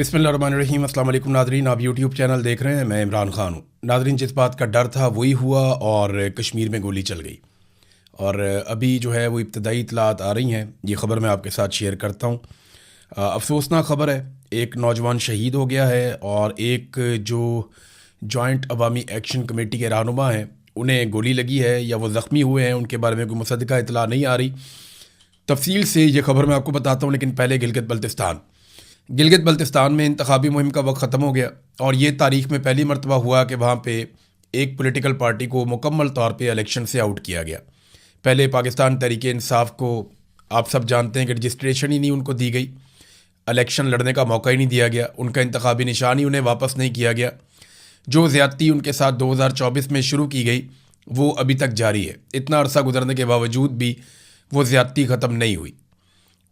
बिस्मिल्लाहिर्रहमानिर्रहीम। अस्सलाम वालेकुम नादरीन, आप यूट्यूब चैनल देख रहे हैं। मैं इमरान ख़ान हूँ। नादरीन, जिस बात का डर था वही हुआ और कश्मीर में गोली चल गई। और अभी जो है वो इब्तदाई इतलात आ रही हैं, ये ख़बर मैं आपके साथ शेयर करता हूँ। अफसोसनाक ख़बर है, एक नौजवान शहीद हो गया है और एक जो जॉइंट अवामी एक्शन कमेटी के रहनुमा हैं उन्हें गोली लगी है या वो ज़ख्मी हुए हैं। उनके बारे में कोई मुसद्दका इतला नहीं आ रही। तफसील से ये ख़बर मैं आपको बताता हूँ, लेकिन पहले गिलगित बल्तिस्तान में इंतखाबी मुहिम का वक्त ख़त्म हो गया और ये तारीख़ में पहली मरतबा हुआ कि वहाँ पे एक पॉलिटिकल पार्टी को मुकम्मल तौर पे इलेक्शन से आउट किया गया। पहले पाकिस्तान तहरीक इंसाफ को आप सब जानते हैं कि रजिस्ट्रेशन ही नहीं उनको दी गई, इलेक्शन लड़ने का मौका ही नहीं दिया गया, उनका इंतखाबी निशान ही उन्हें वापस नहीं किया गया। जो ज़्यादती उनके साथ 2024 में शुरू की गई वो अभी तक जारी है। इतना अरसा गुजरने के बावजूद भी वो ज़्यादती ख़त्म नहीं हुई।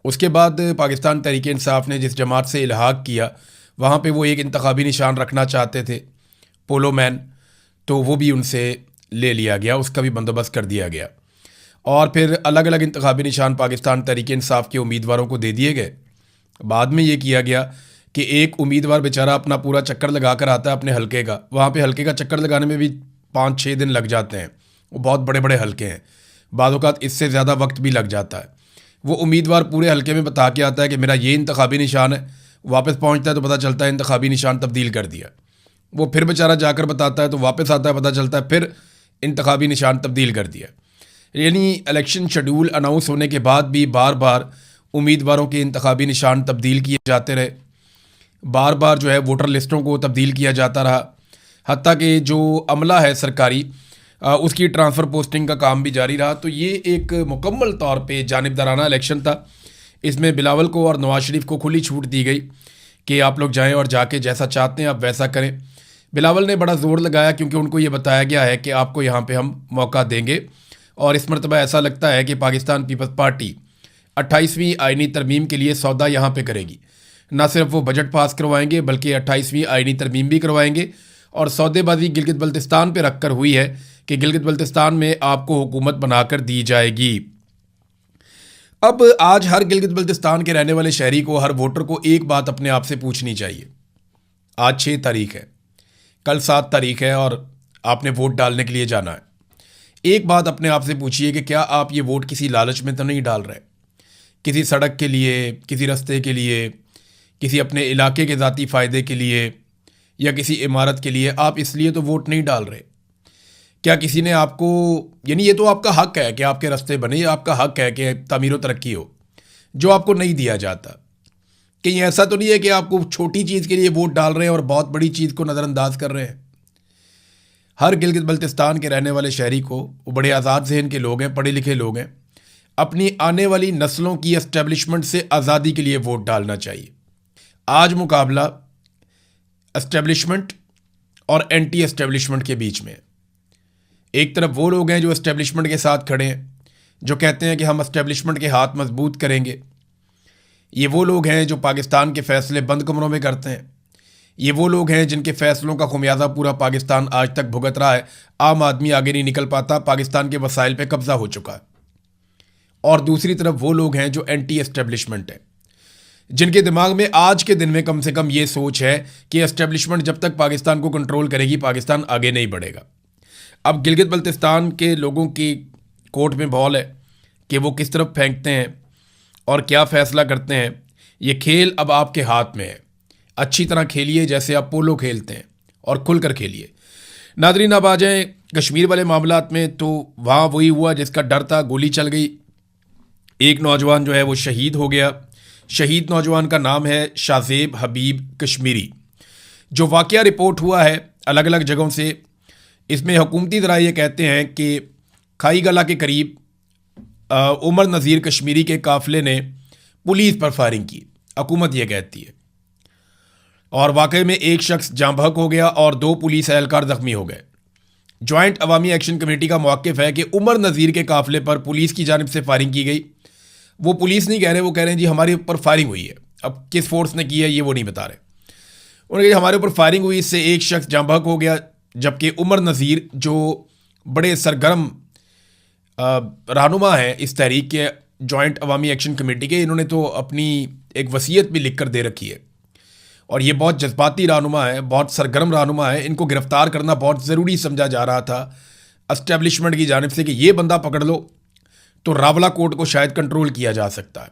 उसके बाद पाकिस्तान तहरीक इंसाफ ने जिस जमात से इल्हाक किया वहाँ पे वो एक इंतखाबी निशान रखना चाहते थे, पोलो मैन, तो वो भी उनसे ले लिया गया, उसका भी बंदोबस्त कर दिया गया। और फिर अलग अलग इंतखाबी निशान पाकिस्तान तहरीक इंसाफ के उम्मीदवारों को दे दिए गए। बाद में ये किया गया कि एक उम्मीदवार बेचारा अपना पूरा चक्कर लगा कर आता है अपने हलके का, वहाँ पे हलके का चक्कर लगाने में भी 5-6 दिन लग जाते हैं। वो बहुत बड़े बड़े हलके हैं, बाद औक़ात इससे ज़्यादा वक्त भी लग जाता है। वो उम्मीदवार पूरे हलके में बता के आता है कि मेरा ये इंतखाबी निशान है, वापस पहुंचता है तो पता चलता है इंतखाबी निशान तब्दील कर दिया। वो फिर बेचारा जाकर बताता है तो वापस आता है, पता चलता है फिर इंतखाबी निशान तब्दील कर दिया। यानी इलेक्शन शेड्यूल अनाउंस होने के बाद भी बार बार उम्मीदवारों के इंतखाबी निशान तब्दील किए जाते रहे, बार बार जो है वोटर लिस्टों को तब्दील किया जाता रहा। हत्ता कि जो अमला है सरकारी उसकी ट्रांसफ़र पोस्टिंग का काम भी जारी रहा। तो ये एक मुकम्मल तौर पे जानिबदाराना इलेक्शन था। इसमें बिलावल को और नवाज शरीफ को खुली छूट दी गई कि आप लोग जाएं और जाके जैसा चाहते हैं आप वैसा करें। बिलावल ने बड़ा ज़ोर लगाया क्योंकि उनको ये बताया गया है कि आपको यहाँ पे हम मौका देंगे। और इस मरतबा ऐसा लगता है कि पाकिस्तान पीपल्स पार्टी 28वीं आइनी तरमीम के लिए सौदा यहाँ पर करेगी। न सिर्फ वो बजट पास करवाएंगे बल्कि 28वीं आइनी तरमीम भी करवाएंगे। और सौदेबाजी गिलगित बल्तिस्तान पर रख कर हुई है कि गिलगित बल्तिस्तान में आपको हुकूमत बनाकर दी जाएगी। अब आज हर गिलगित बल्तिस्तान के रहने वाले शहरी को, हर वोटर को एक बात अपने आप से पूछनी चाहिए। आज 6 तारीख है, कल 7 तारीख है और आपने वोट डालने के लिए जाना है। एक बात अपने आप से पूछिए कि क्या आप ये वोट किसी लालच में तो नहीं डाल रहे, किसी सड़क के लिए, किसी रास्ते के लिए, किसी अपने इलाके के ज़ाती फ़ायदे के लिए या किसी इमारत के लिए आप इसलिए तो वोट नहीं डाल रहे। क्या किसी ने आपको, यानी ये तो आपका हक है कि आपके रास्ते बने, ये आपका हक है कि तमीर व तरक्की हो, जो आपको नहीं दिया जाता। कहीं ऐसा तो नहीं है कि आपको छोटी चीज़ के लिए वोट डाल रहे हैं और बहुत बड़ी चीज़ को नज़रअंदाज कर रहे हैं। हर गिलगित बल्तिस्तान के रहने वाले शहरी को, वो बड़े आज़ाद ज़हन के लोग हैं, पढ़े लिखे लोग हैं, अपनी आने वाली नस्लों की एस्टेब्लिशमेंट से आज़ादी के लिए वोट डालना चाहिए। आज मुकाबला एस्टेब्लिशमेंट और एंटी एस्टेब्लिशमेंट के बीच में है। एक तरफ वो लोग हैं जो एस्टेब्लिशमेंट के साथ खड़े हैं, जो कहते हैं कि हम एस्टेब्लिशमेंट के हाथ मजबूत करेंगे। ये वो लोग हैं जो पाकिस्तान के फ़ैसले बंद कमरों में करते हैं। ये वो लोग हैं जिनके फ़ैसलों का खुमियाजा पूरा पाकिस्तान आज तक भुगत रहा है। आम आदमी आगे नहीं निकल पाता, पाकिस्तान के वसाइल पे कब्ज़ा हो चुका है। और दूसरी तरफ वो लोग हैं जो एंटी एस्टेब्लिशमेंट हैं, जिनके दिमाग में आज के दिन में कम से कम ये सोच है कि एस्टेब्लिशमेंट जब तक पाकिस्तान को कंट्रोल करेगी पाकिस्तान आगे नहीं बढ़ेगा। अब गिलगित बल्तिस्तान के लोगों की कोर्ट में बॉल है कि वो किस तरफ फेंकते हैं और क्या फ़ैसला करते हैं। ये खेल अब आपके हाथ में है। अच्छी तरह खेलिए जैसे आप पोलो खेलते हैं और खुलकर खेलिए। नादरीन, अब आ जाएं कश्मीर वाले मामलात में। तो वहाँ वही हुआ जिसका डर था, गोली चल गई। एक नौजवान जो है वो शहीद हो गया। शहीद नौजवान का नाम है शाज़ेब हबीब कश्मीरी। जो वाक़या रिपोर्ट हुआ है अलग अलग जगहों से, इसमें हुकूमती ज़रा ये कहते हैं कि खाई गला के करीब उमर नज़ीर कश्मीरी के काफ़िले ने पुलिस पर फायरिंग की, हुकूमत ये कहती है। और वाक़ई में एक शख्स जाँ बहक हो गया और 2 पुलिस एहलकार ज़ख्मी हो गए। जॉइंट अवामी एक्शन कमेटी का मौक़िफ़ है कि उमर नज़ीर के काफ़िले पर पुलिस की जानिब से फायरिंग की गई। वो पुलिस नहीं कह रहे, वो कह रहे हैं जी हमारे ऊपर फायरिंग हुई है। अब किस फोर्स ने की है ये वो नहीं बता रहे। उन्होंने कहा हमारे ऊपर फायरिंग हुई, इससे एक शख्स जाँ बहक हो गया। जबकि उमर नज़ीर जो बड़े सरगर्म रहनुमा हैं इस तहरीक के, जॉइंट अवामी एक्शन कमेटी के, इन्होंने तो अपनी एक वसीयत भी लिख कर दे रखी है और ये बहुत जज्बाती रहनुमा है, बहुत सरगर्म रहनुमा है। इनको गिरफ्तार करना बहुत ज़रूरी समझा जा रहा था एस्टेब्लिशमेंट की जानिब से कि ये बंदा पकड़ लो तो रावला कोर्ट को शायद कंट्रोल किया जा सकता है।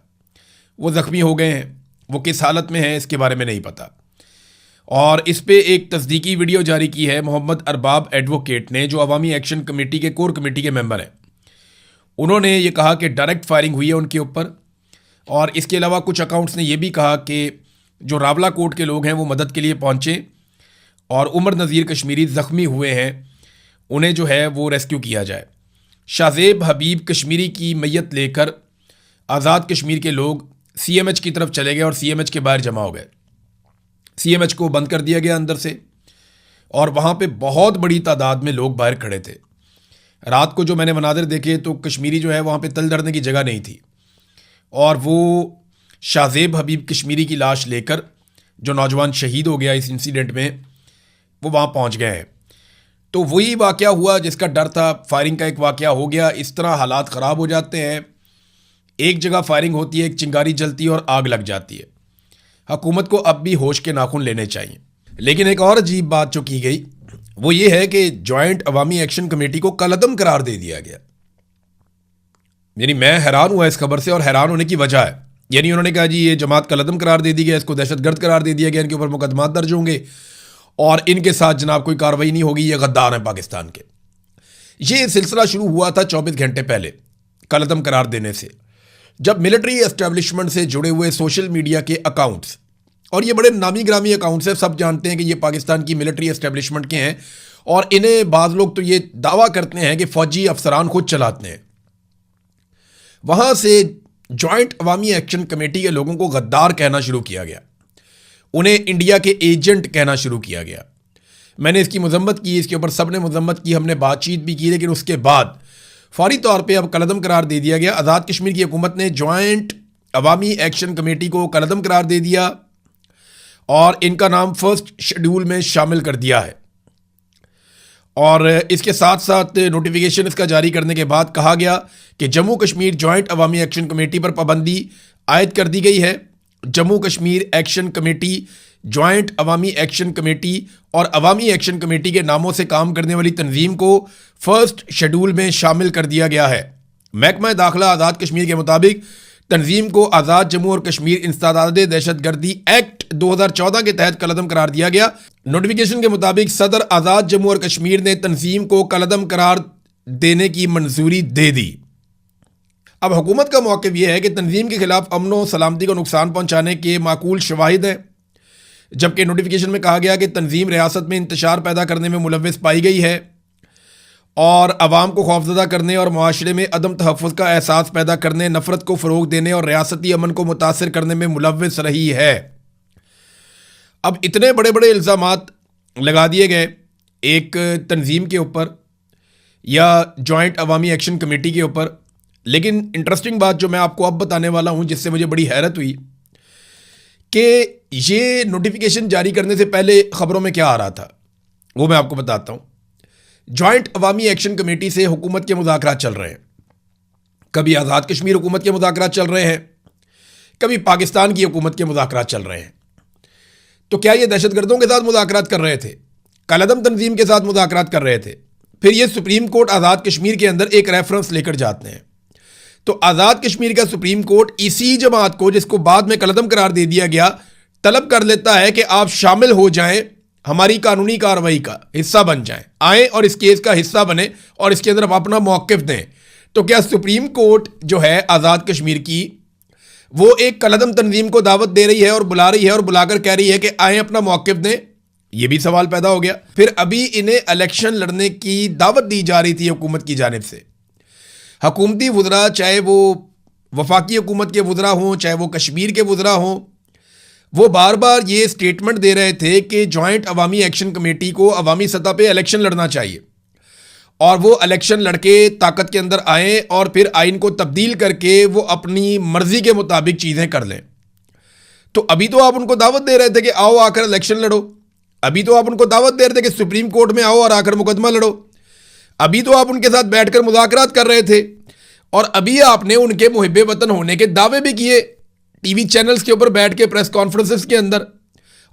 वो ज़ख्मी हो गए हैं, वो किस हालत में हैं इसके बारे में नहीं पता। और इस पे एक तस्दीकी वीडियो जारी की है मोहम्मद अरबाब एडवोकेट ने, जो अवामी एक्शन कमेटी के कोर कमेटी के मेंबर हैं। उन्होंने ये कहा कि डायरेक्ट फायरिंग हुई है उनके ऊपर, और इसके अलावा कुछ अकाउंट्स ने यह भी कहा कि जो रावला कोर्ट के लोग हैं वो मदद के लिए पहुंचे और उमर नज़ीर कश्मीरी ज़ख्मी हुए हैं, उन्हें जो है वो रेस्क्यू किया जाए। शाहजेब हबीब कश्मीरी की मैयत लेकर आज़ाद कश्मीर के लोग CMH की तरफ चले गए और CMH के बाहर जमा हो गए। CMH को बंद कर दिया गया अंदर से, और वहाँ पे बहुत बड़ी तादाद में लोग बाहर खड़े थे। रात को जो मैंने मनाज़िर देखे तो कश्मीरी जो है वहाँ पे तल धरने की जगह नहीं थी, और वो शाहजेब हबीब कश्मीरी की लाश लेकर, जो नौजवान शहीद हो गया इस इंसिडेंट में, वो वहाँ पहुँच गए हैं। तो वही वाक़या हुआ जिसका डर था, फायरिंग का एक वाक़या हो गया। इस तरह हालात ख़राब हो जाते हैं। एक जगह फायरिंग होती है, एक चिंगारी जलती है और आग लग जाती है। हुकूमत को अब भी होश के नाखून लेने चाहिए। लेकिन एक और अजीब बात जो की गई वो ये है कि जॉइंट अवामी एक्शन कमेटी को कलअदम करार दे दिया गया। यानी मैं हैरान हुआ इस खबर से, और हैरान होने की वजह है, यानी उन्होंने कहा जी ये जमात कलअदम करार दे दी गया, इसको दहशतगर्द करार दे दिया गया, इनके ऊपर मुकदमात दर्ज होंगे और इनके साथ जनाब कोई कार्रवाई नहीं होगी, ये गद्दार हैं पाकिस्तान के। ये सिलसिला शुरू हुआ था 24 घंटे पहले कलअदम करार देने से, जब मिलिट्री एस्टेब्लिशमेंट से जुड़े हुए सोशल मीडिया के अकाउंट्स, और ये बड़े नामी ग्रामी अकाउंट्स हैं, सब जानते हैं कि ये पाकिस्तान की मिलिट्री एस्टेब्लिशमेंट के हैं, और इन्हें बाज़ लोग तो ये दावा करते हैं कि फ़ौजी अफसरान खुद चलाते हैं। वहाँ से जॉइंट अवामी एक्शन कमेटी के लोगों को गद्दार कहना शुरू किया गया, उन्हें इंडिया के एजेंट कहना शुरू किया गया। मैंने इसकी मजम्मत की, इसके ऊपर सब ने मजम्मत की, हमने बातचीत भी की, लेकिन उसके बाद फौरी तौर पे अब कलअदम करार दे दिया गया। आज़ाद कश्मीर की हुकूमत ने जॉइंट अवामी एक्शन कमेटी को कलअदम करार दे दिया और इनका नाम फर्स्ट शेड्यूल में शामिल कर दिया है। और इसके साथ साथ नोटिफिकेशन इसका जारी करने के बाद कहा गया कि Jammu Kashmir joint Awami action committee पर पाबंदी आयद कर दी गई है। Jammu Kashmir action committee, joint Awami action committee और अवामी एक्शन कमेटी के नामों से काम करने वाली तंजीम को फर्स्ट शेड्यूल में शामिल कर दिया गया है। महकमा दाखिला आज़ाद कश्मीर के मुताबिक तंजीम को आज़ाद जम्मू और कश्मीर इंसदाद दहशतगर्दी एक्ट 2014 के तहत कलअदम करार दिया गया। नोटिफिकेशन के मुताबिक सदर आज़ाद जम्मू और कश्मीर ने तंजीम को कलअदम करार देने की मंजूरी दे दी। अब हुकूमत का मौक़िफ़ यह है कि तंजीम के खिलाफ अमन व सलामती को नुकसान पहुँचाने के माकूल शवाहिद हैं, जबकि नोटिफिकेशन में कहा गया कि तंजीम रियासत में इंतशार पैदा करने में मुलव्विस पाई गई है और अवाम को खौफजदा करने और मुआशरे में अदम तहफ़्फ़ुज़ का एहसास पैदा करने, नफ़रत को फ़रोग़ देने और रियासती अमन को मुतासिर करने में मुलव्विस रही है। अब इतने बड़े बड़े इल्ज़ामात लगा दिए गए एक तंजीम के ऊपर या जॉइंट अवामी एक्शन कमेटी के ऊपर, लेकिन इंटरेस्टिंग बात जो मैं आपको अब बताने वाला हूँ, जिससे मुझे बड़ी हैरत हुई कि ये नोटिफिकेशन जारी करने से पहले ख़बरों में क्या आ रहा था वो मैं आपको बताता हूँ। जॉइंट अवामी एक्शन कमेटी से हुकूमत के मुज़ाकरात चल रहे हैं, कभी आज़ाद कश्मीर हुकूमत के मुज़ाकरात चल रहे हैं, कभी पाकिस्तान की हुकूमत के मुज़ाकरात चल रहे हैं। तो क्या ये दहशतगर्दों के साथ मुज़ाकरात कर रहे थे, कलअदम तंजीम के साथ मुज़ाकरात कर रहे थे? फिर ये सुप्रीम कोर्ट आज़ाद कश्मीर के अंदर एक रेफरेंस लेकर जाते हैं, तो आज़ाद कश्मीर का सुप्रीम कोर्ट इसी जमात को, जिसको बाद में कलअदम करार दे दिया गया, तलब कर लेता है कि आप शामिल हो जाएं, हमारी कानूनी कार्रवाई का हिस्सा बन जाएं, आएँ और इस केस का हिस्सा बने और इसके अंदर आप अपना मौक़िफ़ दें। तो क्या सुप्रीम कोर्ट जो है आज़ाद कश्मीर की, वो एक कलअदम तंजीम को दावत दे रही है और बुला रही है और बुलाकर कह रही है कि आएँ अपना मौक़िफ़ दें? ये भी सवाल पैदा हो गया। फिर अभी इन्हें इलेक्शन लड़ने की दावत दी जा रही थी हुकूमत की जानिब से। हुकूमती वुज़रा, चाहे वो वफाकी हुकूमत के वुज़रा हों, चाहे वो कश्मीर के वुज़रा हों, वो बार बार ये स्टेटमेंट दे रहे थे कि जॉइंट अवामी एक्शन कमेटी को अवामी सतह पे इलेक्शन लड़ना चाहिए और वो इलेक्शन लड़के ताकत के अंदर आएँ और फिर आइन को तब्दील करके वो अपनी मर्ज़ी के मुताबिक चीज़ें कर लें। तो अभी तो आप उनको दावत दे रहे थे कि आओ आकर इलेक्शन लड़ो, अभी तो आप उनको दावत दे रहे थे कि सुप्रीम कोर्ट में आओ और आकर मुकदमा लड़ो, अभी तो आप उनके साथ बैठकर मुज़ाकरात कर रहे थे, और अभी आपने उनके मुहिब्बे वतन होने के दावे भी किए टीवी चैनल्स के ऊपर बैठ के, प्रेस कॉन्फ्रेंसेस के अंदर।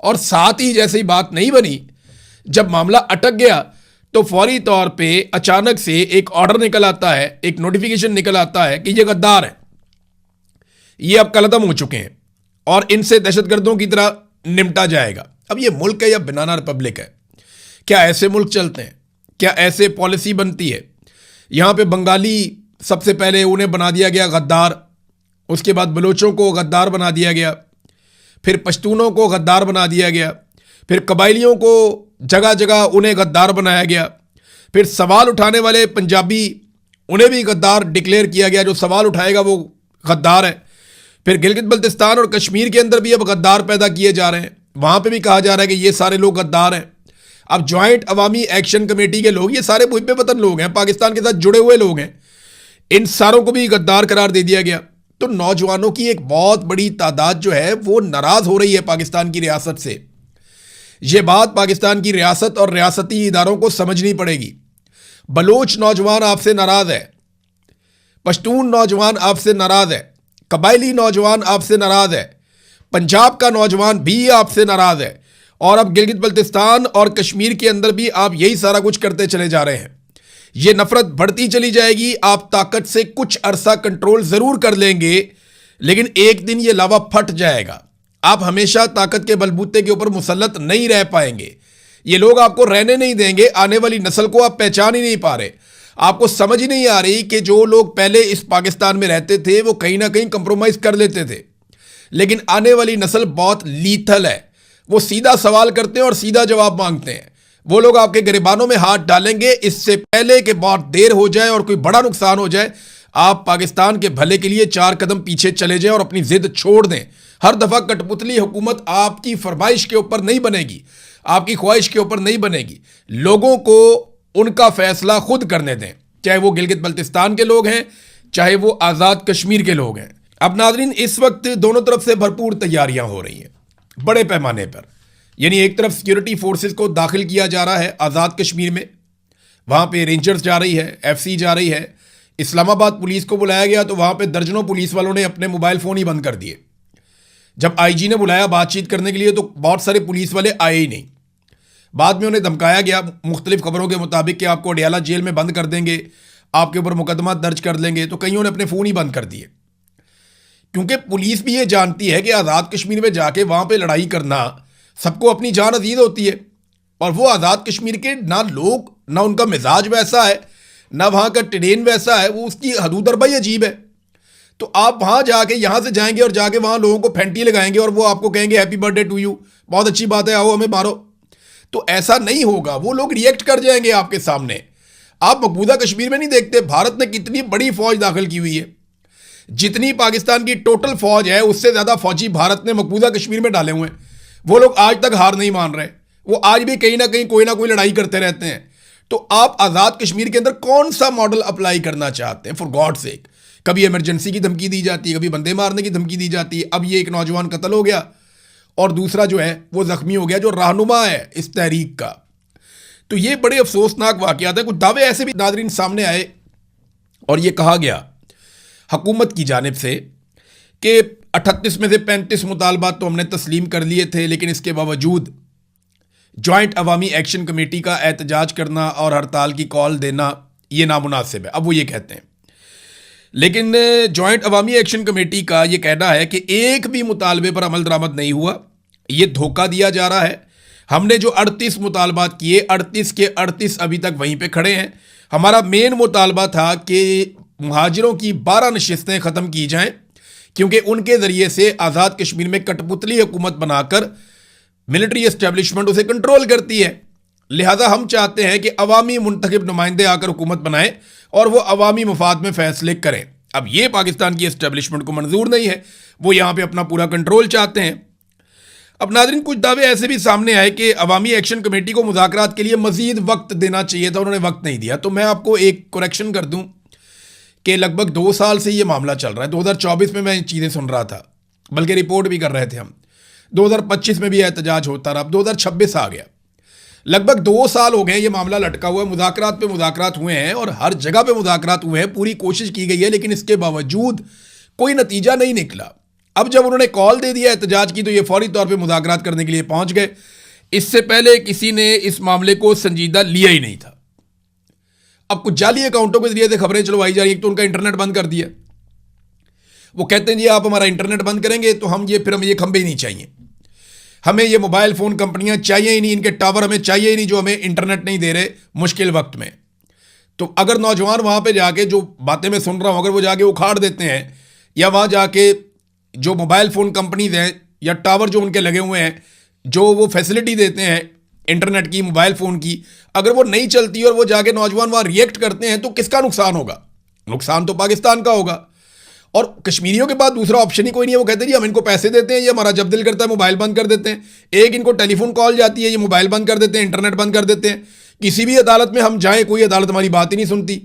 और साथ ही जैसे ही बात नहीं बनी, जब मामला अटक गया तो फौरी तौर पे अचानक से एक ऑर्डर निकल आता है, एक नोटिफिकेशन निकल आता है कि ये गद्दार है, ये अब कलदम हो चुके हैं और इनसे दहशतगर्दों की तरह निपटा जाएगा। अब ये मुल्क है या बनाना रिपब्लिक है? क्या ऐसे मुल्क चलते हैं? क्या ऐसे पॉलिसी बनती है? यहां पे बंगाली सबसे पहले उन्हें बना दिया गया गद्दार, उसके बाद बलोचों को गद्दार बना दिया गया, फिर पश्तूनों को गद्दार बना दिया गया, फिर कबाइलियों को जगह जगह उन्हें गद्दार बनाया गया, फिर सवाल उठाने वाले पंजाबी उन्हें भी गद्दार डिक्लेयर किया गया, जो सवाल उठाएगा वो गद्दार है। फिर गिलगित बल्तिस्तान और कश्मीर के अंदर भी अब गद्दार पैदा किए जा रहे हैं, वहां पे भी कहा जा रहा है कि ये सारे लोग गद्दार हैं। अब ज्वाइंट अवामी एक्शन कमेटी के लोग, ये सारे मुहिब वतन लोग हैं, पाकिस्तान के साथ जुड़े हुए लोग हैं, इन सारों को भी गद्दार करार दे दिया गया। तो नौजवानों की एक बहुत बड़ी तादाद जो है वो नाराज हो रही है पाकिस्तान की रियासत से। यह बात पाकिस्तान की रियासत और रियासती इदारों को समझनी पड़ेगी। बलोच नौजवान आपसे नाराज है, पश्तून नौजवान आपसे नाराज है, कबायली नौजवान आपसे नाराज है, पंजाब का नौजवान भी आपसे नाराज है, और अब गिलगित बल्तिस्तान और कश्मीर के अंदर भी आप यही सारा कुछ करते चले जा रहे हैं। यह नफरत बढ़ती चली जाएगी। आप ताकत से कुछ अरसा कंट्रोल जरूर कर लेंगे, लेकिन एक दिन यह लावा फट जाएगा। आप हमेशा ताकत के बलबूते के ऊपर मुसल्लत नहीं रह पाएंगे। ये लोग आपको रहने नहीं देंगे। आने वाली नस्ल को आप पहचान ही नहीं पा रहे। आपको समझ ही नहीं आ रही कि जो लोग पहले इस पाकिस्तान में रहते थे वो कहीं ना कहीं कंप्रोमाइज कर लेते थे, लेकिन आने वाली नस्ल बहुत लीथल है। वो सीधा सवाल करते हैं और सीधा जवाब मांगते हैं। वो लोग आपके गिरबानों में हाथ डालेंगे इससे पहले कि बहुत देर हो जाए और कोई बड़ा नुकसान हो जाए। आप पाकिस्तान के भले के लिए 4 कदम पीछे चले जाएं और अपनी जिद छोड़ दें। हर दफा कठपुतली हुकूमत आपकी फरमाइश के ऊपर नहीं बनेगी, आपकी ख्वाहिश के ऊपर नहीं बनेगी। लोगों को उनका फैसला खुद करने दें, चाहे वो गिलगित बल्तिस्तान के लोग हैं, चाहे वो आज़ाद कश्मीर के लोग हैं। अब नाज़रीन, इस वक्त दोनों तरफ से भरपूर तैयारियां हो रही हैं बड़े पैमाने पर। यानी एक तरफ सिक्योरिटी फोर्सेस को दाखिल किया जा रहा है आज़ाद कश्मीर में, वहाँ पे रेंजर्स जा रही है, FC जा रही है। इस्लामाबाद पुलिस को बुलाया गया तो वहाँ पे दर्जनों पुलिस वालों ने अपने मोबाइल फ़ोन ही बंद कर दिए। जब IG ने बुलाया बातचीत करने के लिए तो बहुत सारे पुलिस वाले आए ही नहीं। बाद में उन्हें धमकाया गया मुख्तलिफ खबरों के मुताबिक कि आपको अडियाला जेल में बंद कर देंगे, आपके ऊपर मुकदमा दर्ज कर लेंगे। तो कईयों ने अपने फ़ोन ही बंद कर दिए, क्योंकि पुलिस भी ये जानती है कि आज़ाद कश्मीर में जाके वहाँ पे लड़ाई करना, सबको अपनी जान अजीज होती है। और वो आज़ाद कश्मीर के ना लोग, ना उनका मिजाज वैसा है, ना वहाँ का टेरेन वैसा है, वो उसकी हदूद अरबा ही अजीब है। तो आप वहाँ जाके, यहाँ से जाएंगे और जाके वहाँ लोगों को फेंटी लगाएंगे और वो आपको कहेंगे हैप्पी बर्थडे टू यू, बहुत अच्छी बात है, आओ हमें मारो। तो ऐसा नहीं होगा। वो लोग रिएक्ट कर जाएंगे आपके सामने। आप मकबूजा कश्मीर में नहीं देखते भारत ने कितनी बड़ी फौज दाखिल की हुई है। जितनी पाकिस्तान की टोटल फौज है उससे ज़्यादा फौजी भारत ने मकबूजा कश्मीर में डाले हुए हैं। वो लोग आज तक हार नहीं मान रहे, वो आज भी कहीं ना कहीं कोई ना कोई लड़ाई करते रहते हैं। तो आप आज़ाद कश्मीर के अंदर कौन सा मॉडल अप्लाई करना चाहते हैं? फॉर गॉड सेक, कभी इमरजेंसी की धमकी दी जाती है, कभी बंदे मारने की धमकी दी जाती है। अब ये एक नौजवान कत्ल हो गया और दूसरा जो है वो जख्मी हो गया, जो रहनुमा है इस तहरीक का। तो ये बड़े अफसोसनाक वाक़यात है। कुछ दावे ऐसे भी नाज़रीन सामने आए और ये कहा गया हुकूमत की जानिब से कि 38 में से 35 मुतालबात तो हमने तस्लीम कर लिए थे, लेकिन इसके बावजूद जॉइंट अवामी एक्शन कमेटी का एहतजाज करना और हड़ताल की कॉल देना ये नामुनासिब है। अब वो ये कहते हैं, लेकिन जॉइंट अवामी एक्शन कमेटी का ये कहना है कि एक भी मुतालबे पर अमल दरामद नहीं हुआ, ये धोखा दिया जा रहा है। हमने जो 38 मुतालबात किए, 38 के 38 अभी तक वहीं पे खड़े हैं। हमारा मेन मुतालबा था कि मुहाजिरों की 12 नशिस्तें ख़त्म की जाएं, क्योंकि उनके ज़रिए से आज़ाद कश्मीर में कठपुतली हुकूमत बनाकर मिलिट्री एस्टेब्लिशमेंट उसे कंट्रोल करती है। लिहाजा हम चाहते हैं कि अवामी मुंतखब नुमाइंदे आकर हुकूमत बनाएं और वो अवामी मफाद में फ़ैसले करें। अब ये पाकिस्तान की एस्टेब्लिशमेंट को मंजूर नहीं है, वो यहाँ पे अपना पूरा कंट्रोल चाहते हैं। अब नाज़रीन, कुछ दावे ऐसे भी सामने आए कि अवामी एक्शन कमेटी को मुज़ाकरात के लिए मज़ीद वक्त देना चाहिए था, उन्होंने वक्त नहीं दिया। तो मैं आपको एक करेक्शन कर दूँ कि लगभग 2 साल से ये मामला चल रहा है। 2024 में मैं चीज़ें सुन रहा था, बल्कि रिपोर्ट भी कर रहे थे हम। 2025 में भी एहतजाज होता रहा, अब 2026 आ गया। लगभग 2 साल हो गए ये मामला लटका हुआ है। मुज़ाकरात पे मुज़ाकरात हुए हैं और हर जगह पे मुज़ाकरात हुए हैं, पूरी कोशिश की गई है, लेकिन इसके बावजूद कोई नतीजा नहीं निकला। अब जब उन्होंने कॉल दे दिया एहतजाज की तो ये फौरी तौर पे मुज़ाकरात करने के लिए पहुंच गए। इससे पहले किसी ने इस मामले को संजीदा लिया ही नहीं था। अब कुछ जाली अकाउंटों के जरिए से खबरें चलवाई जा रही हैं। तो उनका इंटरनेट बंद कर दिया। वो कहते हैं जी आप हमारा इंटरनेट बंद करेंगे तो हम ये खंबे ही नहीं चाहिए, हमें ये मोबाइल फ़ोन कंपनियां चाहिए ही नहीं, इनके टावर हमें चाहिए ही नहीं जो हमें इंटरनेट नहीं दे रहे मुश्किल वक्त में। तो अगर नौजवान वहाँ पे जाके जो बातें मैं सुन रहा हूँ अगर वो जाके उखाड़ देते हैं, या वहाँ जाके जो मोबाइल फ़ोन कंपनीज हैं या टावर जो उनके लगे हुए हैं जो वो फैसिलिटी देते हैं इंटरनेट की, मोबाइल फ़ोन की, अगर वो नहीं चलती और वो जाके नौजवान वहाँ रिएक्ट करते हैं तो किसका नुकसान होगा? नुकसान तो पाकिस्तान का होगा। और कश्मीरियों के पास दूसरा ऑप्शन ही कोई नहीं है। वो कहते हैं जी हम इनको पैसे देते हैं, ये हमारा जब दिल करता है मोबाइल बंद कर देते हैं। एक इनको टेलीफोन कॉल जाती है, ये मोबाइल बंद कर देते हैं, इंटरनेट बंद कर देते हैं। किसी भी अदालत में हम जाएं कोई अदालत हमारी बात ही नहीं सुनती।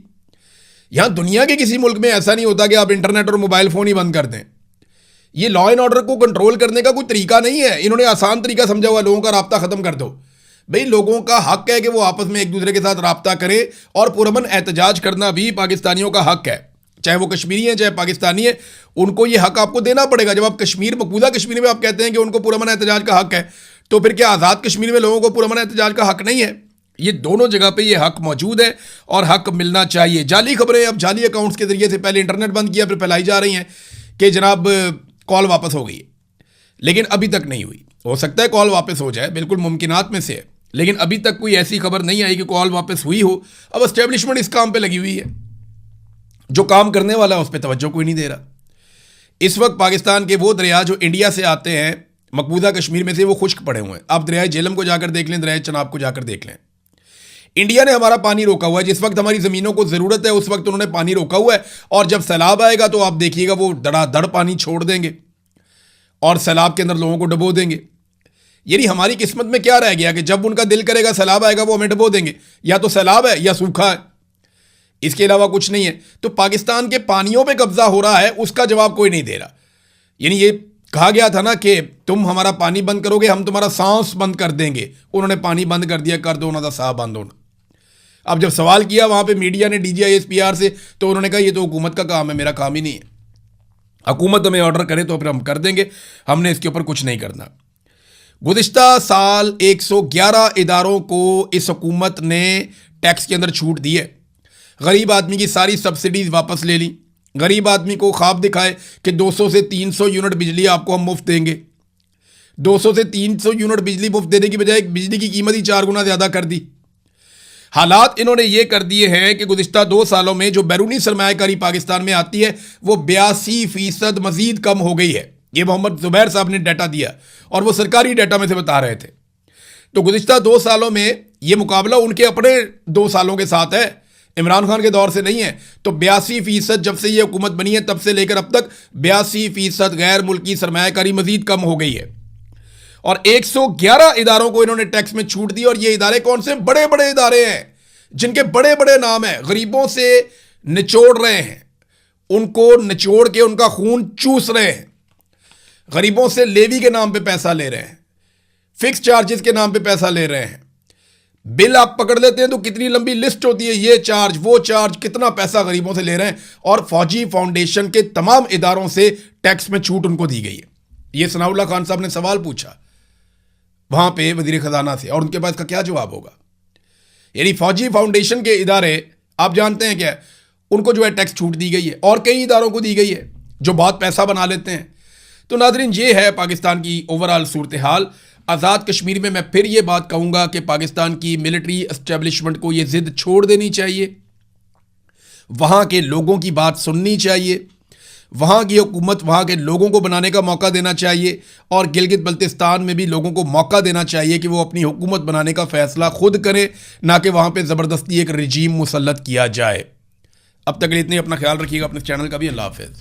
यहां दुनिया के किसी मुल्क में ऐसा नहीं होता कि आप इंटरनेट और मोबाइल फ़ोन ही बंद कर दें। ये लॉ एंड ऑर्डर को कंट्रोल करने का कोई तरीका नहीं है। इन्होंने आसान तरीका समझा हुआ, लोगों का राब्ता ख़त्म कर दो। भाई लोगों का हक है कि वो आपस में एक दूसरे के साथ राब्ता करें, और पुरअमन एहतजाज करना भी पाकिस्तानियों का हक है। चाहे वो कश्मीरी हैं चाहे पाकिस्तानी है, उनको ये हक आपको देना पड़ेगा। जब आप कश्मीर मकबूजा कश्मीर में आप कहते हैं कि उनको पुरअमन एहतजाज का हक है, तो फिर क्या आज़ाद कश्मीर में लोगों को पुरअमन एहतजाज का हक नहीं है? ये दोनों जगह पे ये हक मौजूद है और हक मिलना चाहिए। जाली खबरें अब जाली अकाउंट्स के जरिए से पहले इंटरनेट बंद किया फिर फैलाई जा रही हैं कि जनाब कॉल वापस हो गई है, लेकिन अभी तक नहीं हुई। हो सकता है कॉल वापस हो जाए, बिल्कुल मुमकिनात में से है, लेकिन अभी तक कोई ऐसी खबर नहीं आई कि कॉल वापस हुई हो। अब एस्टेब्लिशमेंट इस काम पे लगी हुई है, जो काम करने वाला है उस पर तवज्जो कोई नहीं दे रहा। इस वक्त पाकिस्तान के वो दरिया जो इंडिया से आते हैं मकबूजा कश्मीर में से, वो खुश्क पड़े हुए हैं। आप दरिया झेलम को जाकर देख लें, दरिया चनाब को जाकर देख लें। इंडिया ने हमारा पानी रोका हुआ है। जिस वक्त हमारी ज़मीनों को ज़रूरत है उस वक्त उन्होंने पानी रोका हुआ है, और जब सैलाब आएगा तो आप देखिएगा वो धड़ाधड़ पानी छोड़ देंगे और सैलाब के अंदर लोगों को डबो देंगे। यानी हमारी किस्मत में क्या रह गया कि जब उनका दिल करेगा सैलाब आएगा वो हमें डबो देंगे। या तो सैलाब है या सूखा है, इसके अलावा कुछ नहीं है। तो पाकिस्तान के पानियों पे कब्जा हो रहा है, उसका जवाब कोई नहीं दे रहा। यानी ये कहा गया था ना कि तुम हमारा पानी बंद करोगे हम तुम्हारा सांस बंद कर देंगे। उन्होंने पानी बंद कर दिया, कर दो उन्होंने साह बंद होना। अब जब सवाल किया वहां पे मीडिया ने DGISPR से, तो उन्होंने कहा ये तो हुकूमत का काम है, मेरा काम ही नहीं है। हुकूमत हमें ऑर्डर करे तो फिर हम कर देंगे, हमने इसके ऊपर कुछ नहीं करना। गुज़िश्ता साल 111 इदारों को इस हुकूमत ने टैक्स के अंदर छूट दी है। गरीब आदमी की सारी सब्सिडीज वापस ले ली। गरीब आदमी को ख्वाब दिखाए कि 200 से 300 यूनिट बिजली आपको हम मुफ्त देंगे। 200 से 300 यूनिट बिजली मुफ्त देने की बजाय बिजली की कीमत ही 4 गुना ज़्यादा कर दी। हालात इन्होंने ये कर दिए हैं कि गुज़िश्ता 2 सालों में जो बैरूनी सरमायाकारी पाकिस्तान में आती है वो 82% मजीद कम हो गई है। ये मोहम्मद ज़ुबैर साहब ने डाटा दिया और वो सरकारी डाटा में से बता रहे थे। तो गुज़िश्ता 2 सालों में ये मुकाबला उनके अपने 2 सालों के साथ है, इमरान खान के दौर से नहीं है। तो 82% जब से ये हुकूमत बनी है तब से लेकर अब तक 82% गैर मुल्की सरमायाकारी मजीद कम हो गई है। और 111 इदारों को इन्होंने टैक्स में छूट दी। और ये इदारे कौन से? बड़े बड़े इदारे हैं जिनके बड़े बड़े नाम हैं। गरीबों से निचोड़ रहे हैं, उनको निचोड़ के उनका खून चूस रहे हैं। गरीबों से लेवी के नाम पे पैसा ले रहे हैं, फिक्स चार्जेस के नाम पे पैसा ले रहे हैं। बिल आप पकड़ लेते हैं तो कितनी लंबी लिस्ट होती है, ये चार्ज वो चार्ज, कितना पैसा गरीबों से ले रहे हैं। और फौजी फाउंडेशन के तमाम इदारों से टैक्स में छूट उनको दी गई है। ये सनाउल्लाह खान साहब ने सवाल पूछा वहां पे वजीर खजाना से, और उनके पास का क्या जवाब होगा? यानी फौजी फाउंडेशन के इदारे आप जानते हैं क्या, उनको जो है टैक्स छूट दी गई है, और कई इदारों को दी गई है जो बहुत पैसा बना लेते हैं। तो नाज़रीन ये है पाकिस्तान की ओवरऑल सूरत हाल। आज़ाद कश्मीर में मैं फिर ये बात कहूँगा कि पाकिस्तान की मिलिट्री एस्टेब्लिशमेंट को ये ज़िद छोड़ देनी चाहिए, वहाँ के लोगों की बात सुननी चाहिए, वहाँ की हुकूमत वहाँ के लोगों को बनाने का मौका देना चाहिए, और गिलगित बल्तिस्तान में भी लोगों को मौका देना चाहिए कि वो अपनी हुकूमत बनाने का फ़ैसला खुद करें, ना कि वहाँ पे ज़बरदस्ती एक रजीम मुसल्लत किया जाए। अब तक इतनी, अपना ख्याल रखिएगा, अपने चैनल का भी। अल्लाह हाफ़िज़।